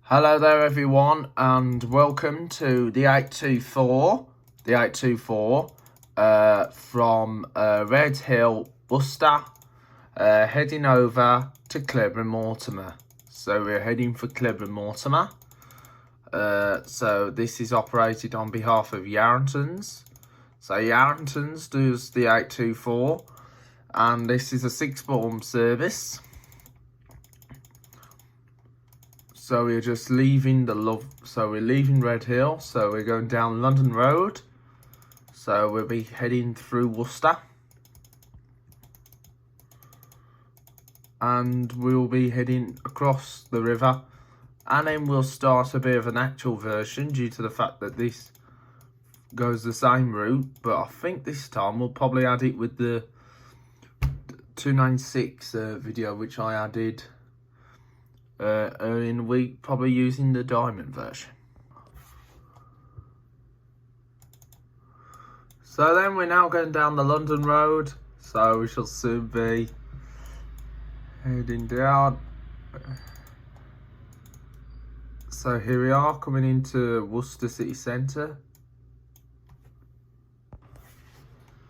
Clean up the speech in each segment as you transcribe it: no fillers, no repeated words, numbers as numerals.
Hello there everyone, and welcome to the 824 from Red Hill, Worcester, heading over to Cleobury, Mortimer. So we're heading for Cleobury, Mortimer. So this is operated on behalf of Yarringtons. So Yarringtons does the 824, and this is a 6-form service. So we're just leaving we're leaving Red Hill, so we're going down London Road. So we'll be heading through Worcester. And we'll be heading across the river. And then we'll start a bit of an actual version due to the fact that this goes the same route. But I think this time we'll probably add it with the 296 video, which I added early in the week, probably using the diamond version. So then we're now going down the London Road, so we shall soon be heading down. So here we are, coming into Worcester city centre.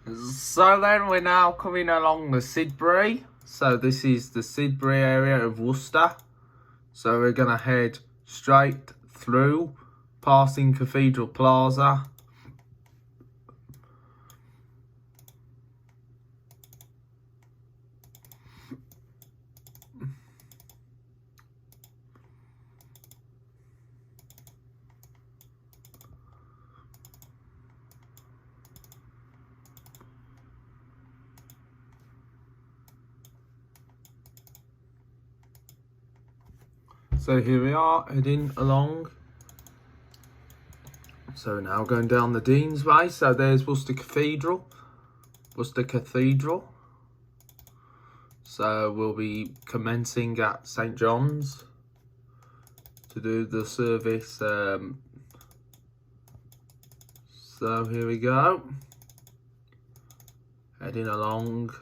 So then we're now coming along the Cleobury. So this is the Cleobury area of Worcester. So we're going to head straight through, passing Cathedral Plaza. So here we are, heading along. So now going down the Dean's Way. So there's Worcester Cathedral. So we'll be commencing at St John's to do the service. So here we go. Heading along.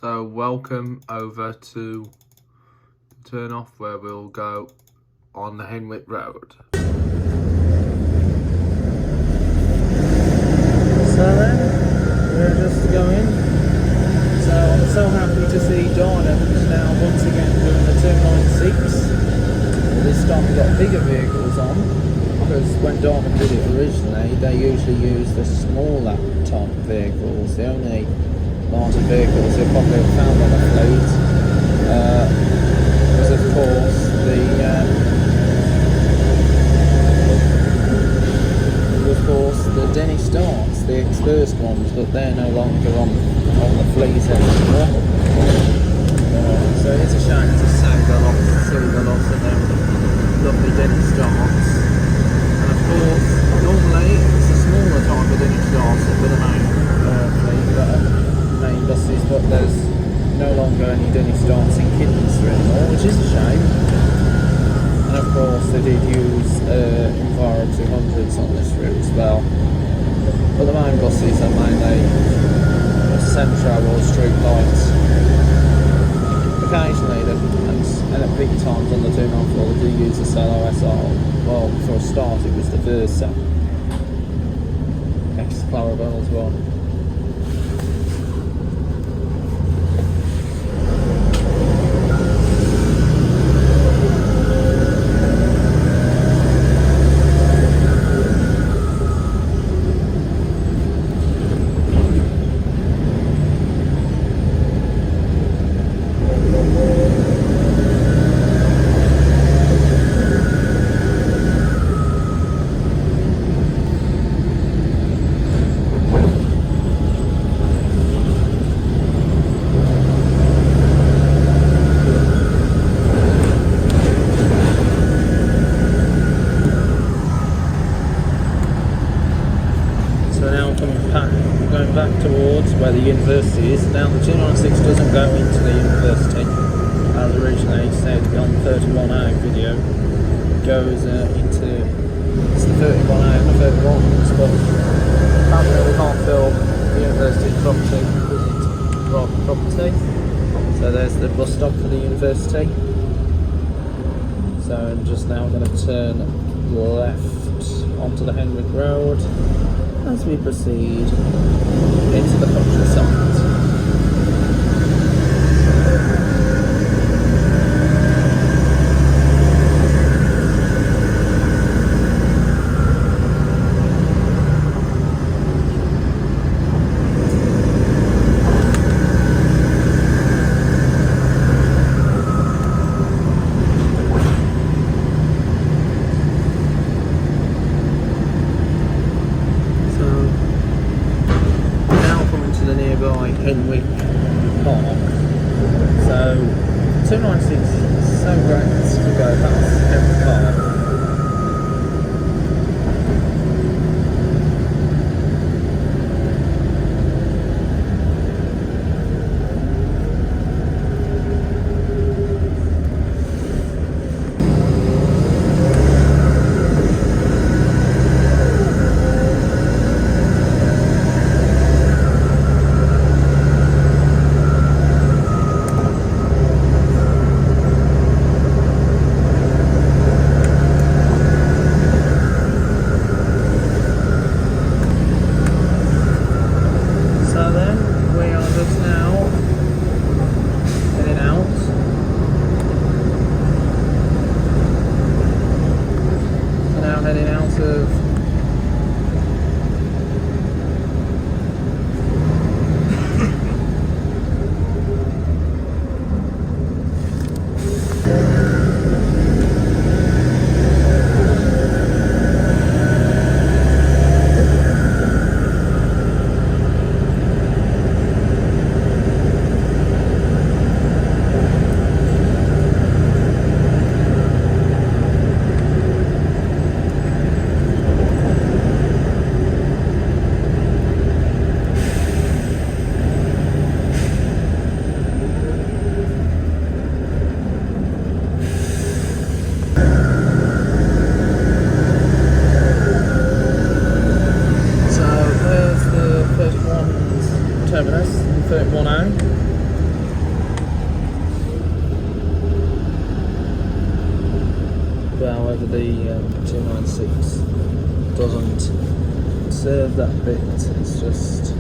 So welcome over to turn off where we'll go on the Henwick Road. So then we're just going. So I'm so happy to see Diamond now once again doing the 296. This time we've got bigger vehicles on, because when Diamond did it originally they usually used the smaller type vehicles. The only larger vehicles you'll probably have found on the fleet was of course the Denny Starts, the exposed ones, but they're no longer on the fleet anymore. So it's a shame to see the loss of them lovely Denny Starts. And of course, normally it's a smaller type of Denny Starts with the main buses, but there's no longer any Denny Starts in Kidderminster anymore, which is a shame. And of course they did use Enviro 200s on this route as well. But the main buses are mainly Centro or Street Lights. Occasionally, and at peak times on the 294 they do use the Solo SR. Well, for a start it was the Versa X-Clarabelle as well. Going back towards where the university is. Now the 296 doesn't go into the university as originally said on the 31A video. It goes into it's the 31A and the 31s, but apparently we can't fill the university property because it's private property. So there's the bus stop for the university. So So I'm just now going to turn left onto the Henwick Road as we proceed into the countryside. Henwick Park. So 296 is so great to go past Henwick Park. Terminus 31A. But however, the 296 doesn't serve that bit, it's just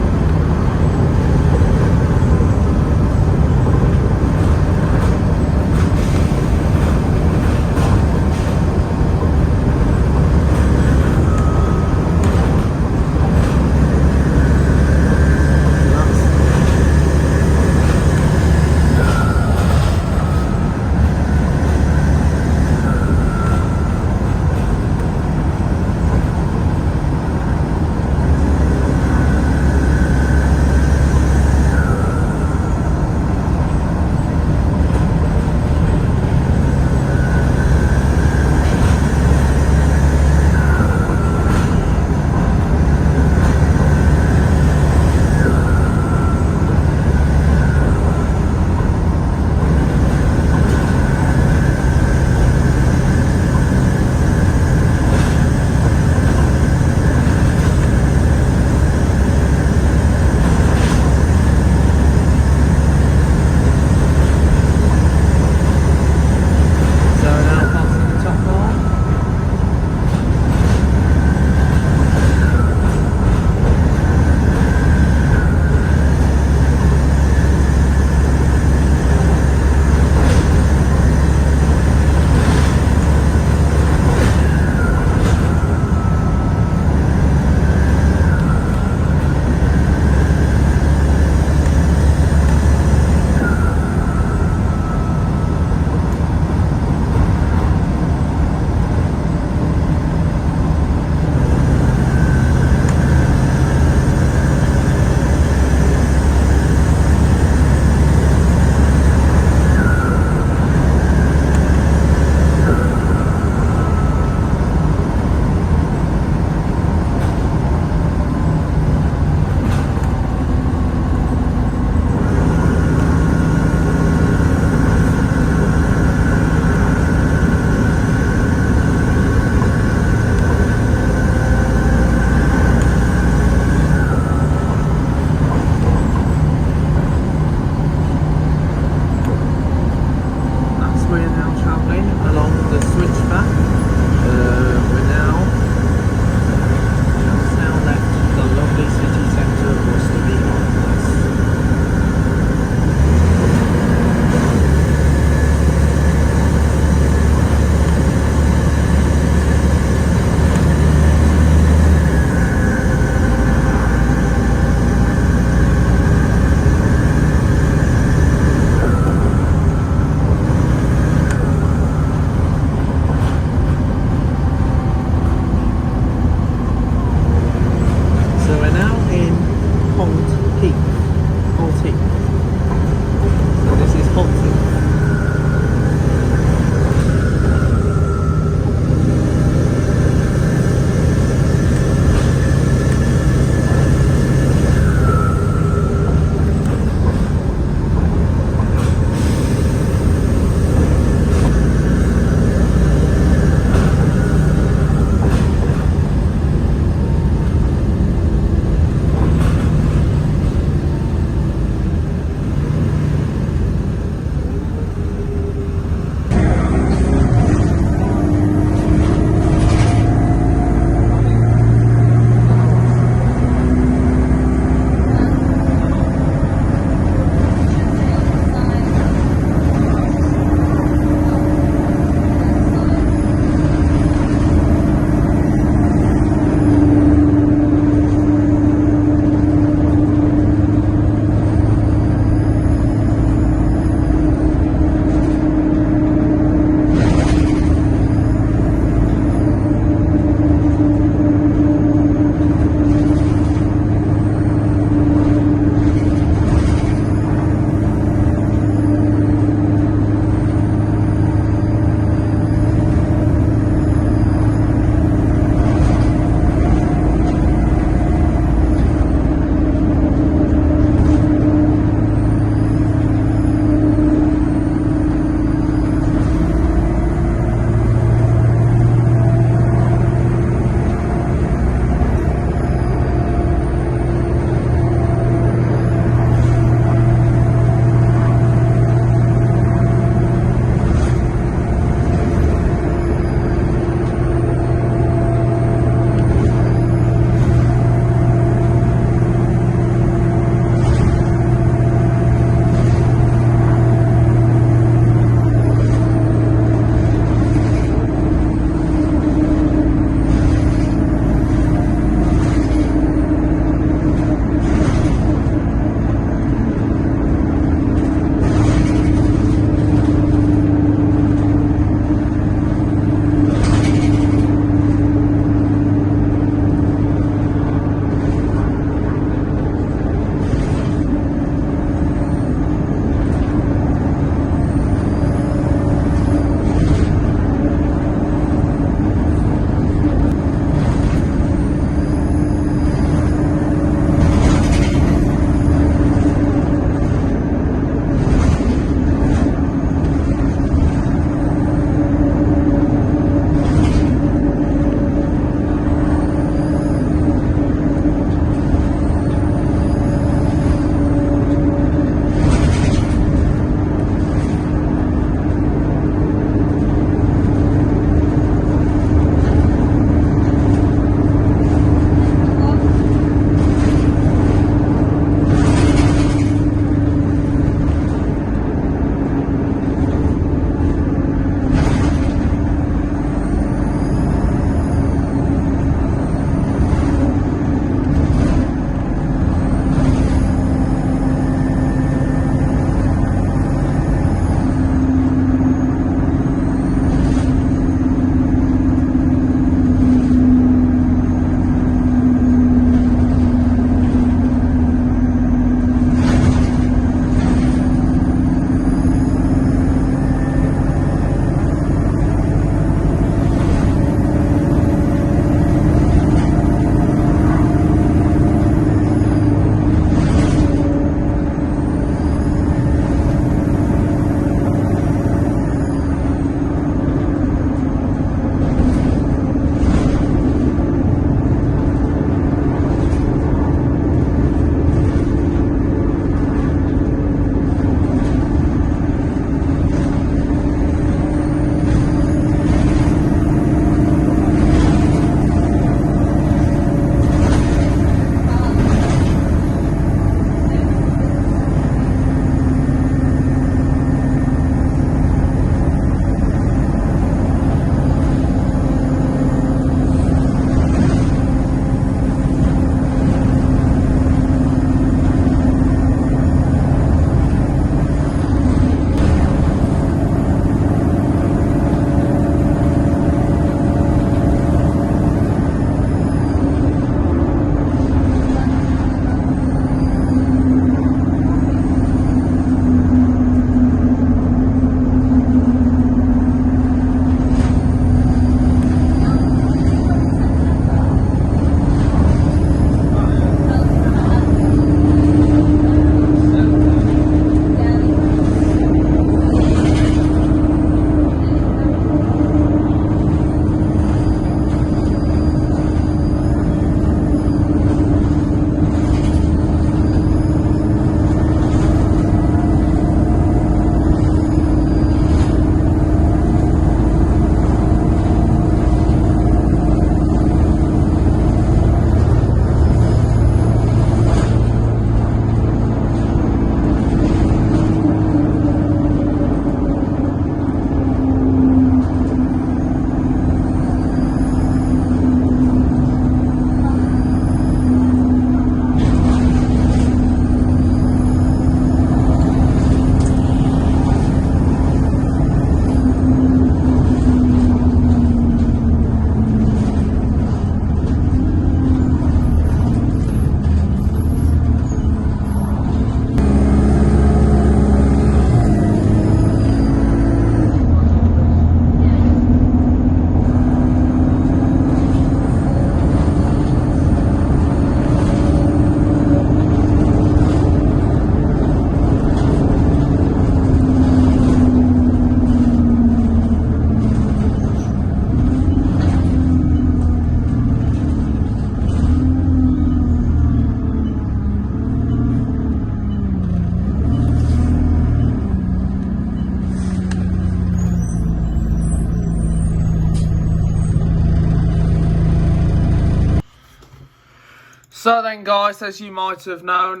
So then, guys, as you might have known,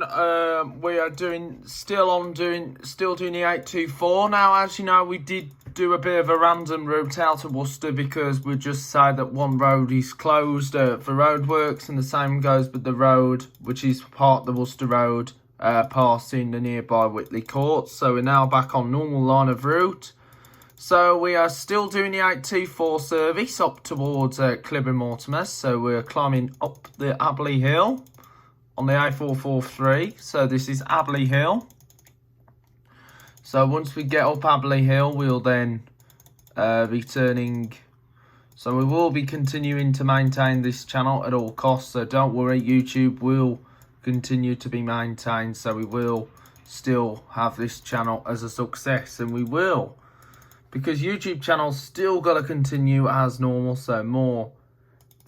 we are still doing the 824. Now, as you know, we did do a bit of a random route out of Worcester because we just say that one road is closed for roadworks, and the same goes with the road, which is part of the Worcester Road, passing the nearby Whitley Court. So we're now back on normal line of route. So we are still doing the 824 service up towards Cleobury, Mortimer. So we're climbing up the Abley Hill on the A443. So this is Abley Hill. So once we get up Abley Hill, we'll then be turning. So we will be continuing to maintain this channel at all costs. So don't worry, YouTube will continue to be maintained. So we will still have this channel as a success, and we will. Because YouTube channel's still got to continue as normal, so more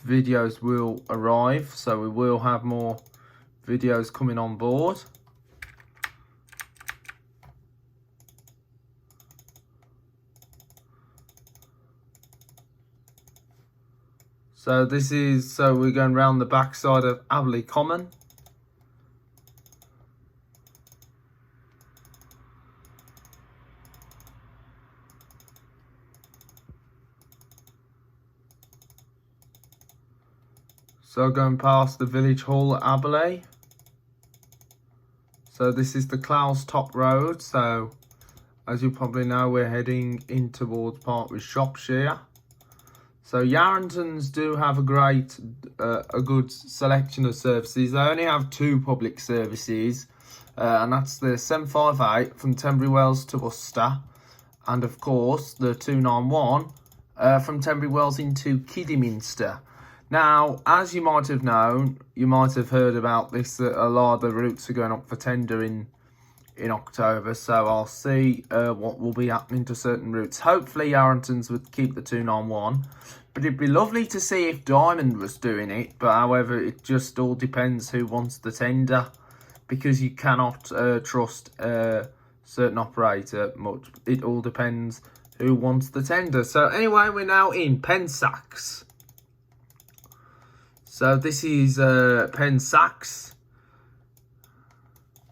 videos will arrive. So we will have more videos coming on board. So we're going round the backside of Abley Common. So going past the village hall at Abley. So this is the Clowes Top Road. So as you probably know, we're heading in towards part with Shropshire. So Yarringtons do have a good selection of services. They only have 2 public services, and that's the 758 from Tenbury Wells to Worcester, and of course the 291 from Tenbury Wells into Kidderminster. Now, as you might have known, you might have heard about this, that a lot of the routes are going up for tender in October. So I'll see what will be happening to certain routes. Hopefully Yarringtons would keep the 291. But it'd be lovely to see if Diamond was doing it. But however, it just all depends who wants the tender. Because you cannot trust a certain operator much. It all depends who wants the tender. So anyway, we're now in Pensax. So this is Pensax.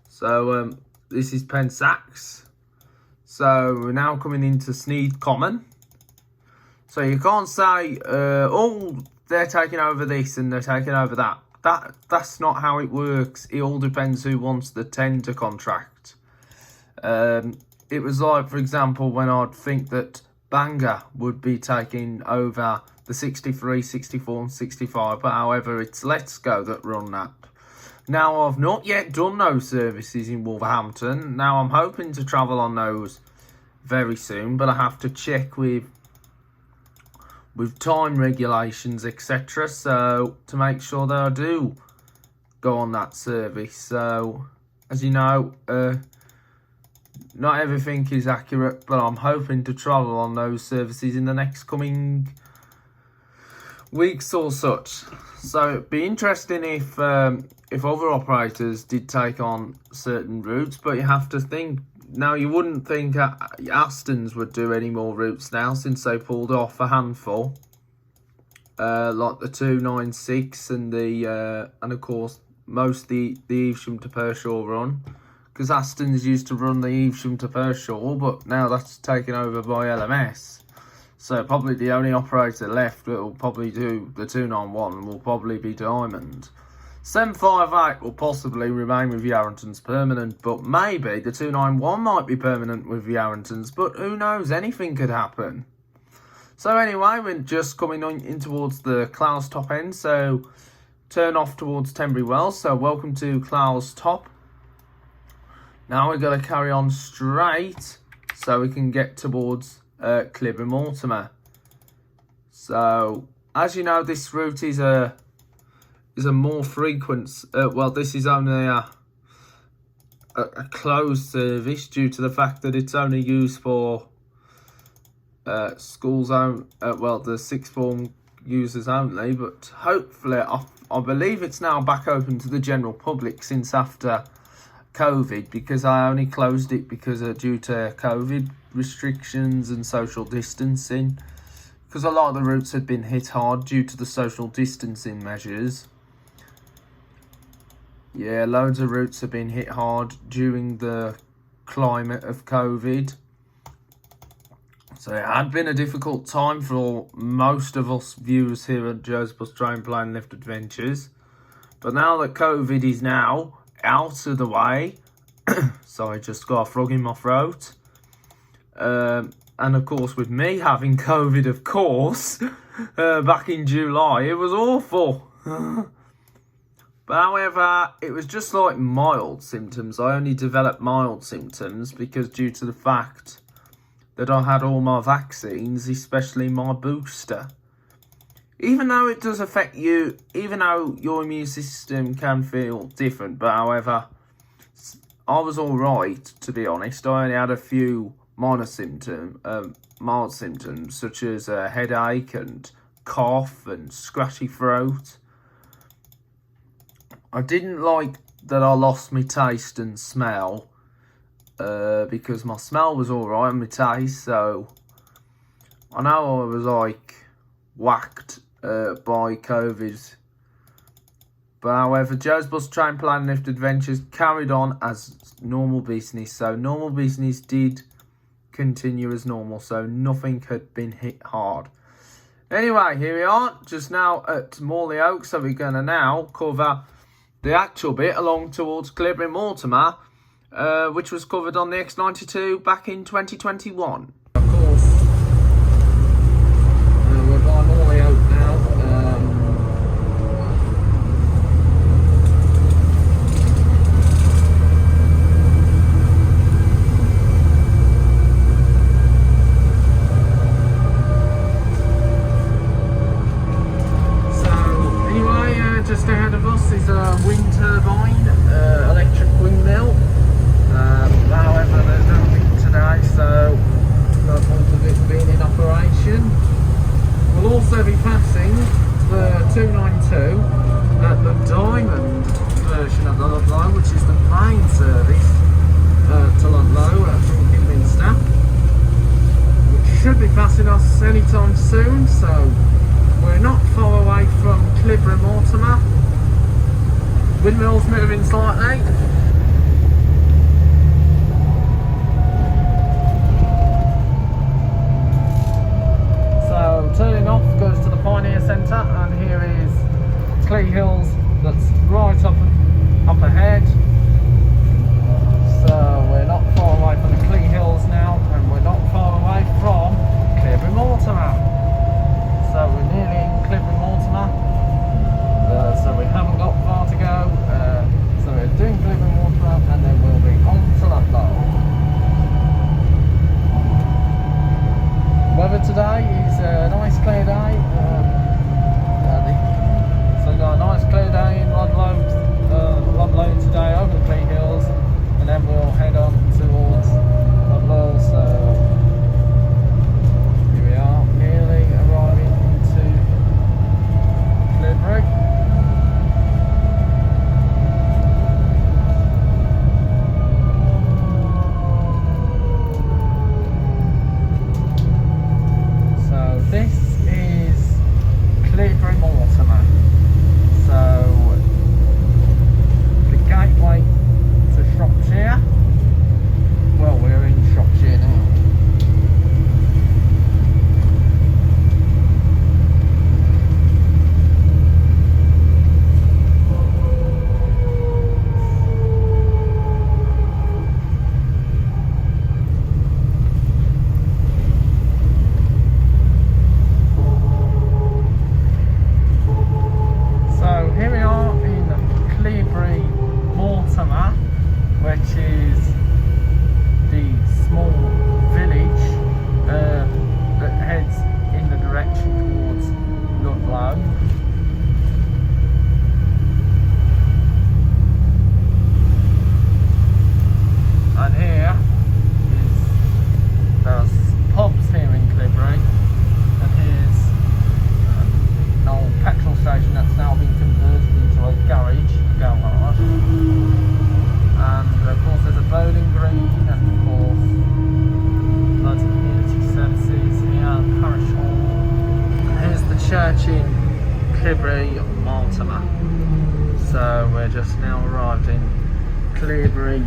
So this is Pensax. So we're now coming into Sneed Common. So you can't say, oh, they're taking over this and they're taking over that. That's not how it works. It all depends who wants the tender contract. It was like, for example, when I'd think that Bangor would be taking over the 63, 64 and 65, but however it's Let's Go that run that. Now I've not yet done those services in Wolverhampton. Now I'm hoping to travel on those very soon, but I have to check with time regulations, etc. So to make sure that I do go on that service. So as you know, not everything is accurate, but I'm hoping to travel on those services in the next coming weeks or such. So it'd be interesting if other operators did take on certain routes, but you have to think now. You wouldn't think Aston's would do any more routes now since they pulled off a handful, like the 296 and the and of course most the Evesham to Pershore run, because Aston's used to run the Evesham to Pershore, but now that's taken over by LMS. So probably the only operator left that will probably do the 291 will probably be Diamond. 758 will possibly remain with Yarringtons permanent, but maybe the 291 might be permanent with Yarringtons, but who knows, anything could happen. So anyway, we're just coming on in towards the Clowes Top end, so turn off towards Tenbury Wells. So welcome to Clowes Top. Now we're going to carry on straight so we can get towards Cleobury, Mortimer. So as you know, this route is a more frequent. Well, this is only a closed service due to the fact that it's only used for schools own. Well, the sixth form users only. But hopefully, I believe it's now back open to the general public since after COVID, because I only closed it because due to COVID restrictions and social distancing, because a lot of the routes had been hit hard due to the social distancing measures. Yeah, loads of routes have been hit hard during the climate of COVID. So it had been a difficult time for most of us viewers here at Joe's Bus Train Plane Lift Adventures. But now that COVID is now out of the way, sorry, just got a frog in my throat. And of course, with me having COVID, of course, back in July, it was awful. But however, it was just like mild symptoms. I only developed mild symptoms because due to the fact that I had all my vaccines, especially my booster. Even though it does affect you, even though your immune system can feel different, but however, I was alright, to be honest. I only had a few minor mild symptoms, such as a headache and cough and scratchy throat. I didn't like that I lost my taste and smell, because my smell was alright and my taste, so I know I was like whacked by COVID. But however, Joe's Bus Train Plane Lift Adventures carried on as normal business, so normal business did continue as normal, so nothing had been hit hard. Anyway, here we are, just now at Morley Oak, so we're going to now cover the actual bit along towards Cleobury Mortimer, which was covered on the X92 back in 2021. Of course, we're by Morley Oak now. Just ahead of us is a wind turbine, electric windmill. However, there's no wind today, so no point of it being in operation. We'll also be passing the 292 at the Diamond version of the Ludlow, which is the main service to Ludlow from Kidminster, which should be passing us anytime soon. So we're not far away from Cleobury Mortimer. Windmill's moving slightly. So turning off goes to the Pioneer Centre, and here is Clee Hills that's right up ahead. So we're not far away from the Clee Hills now, and we're not far away from Cleobury Mortimer. So we're nearly in Cleobury Mortimer, so we haven't got far to go. So we're doing Cleobury Mortimer, and then we'll be on to Ludlow. Weather today is a nice clear day. So we've got a nice clear day in Ludlow today over the Clee Hills, and then we'll head on towards Ludlow. So here we are, nearly arriving Cleobury. So this is Cleobury Mortimer. So the gateway to Shropshire. Well, we're in Shropshire now. Which is the small village that heads in the direction towards Ludlow. And here there's pubs here in Cleobury, and here's an old petrol station that's now been converted into a garage. And of course there's a bowling green, and of course loads of community services here, parish hall. And here's the church in Cleobury Mortimer. So we're just now arrived in Cleobury,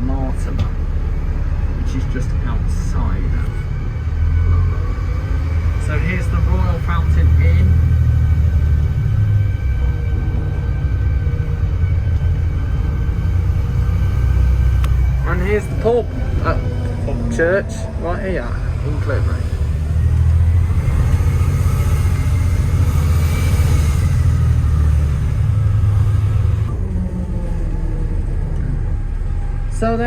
Mortimer, which is just outside of London. So here's the Royal Fountain Inn. And here's the pub, church, right here in Cleobury. So then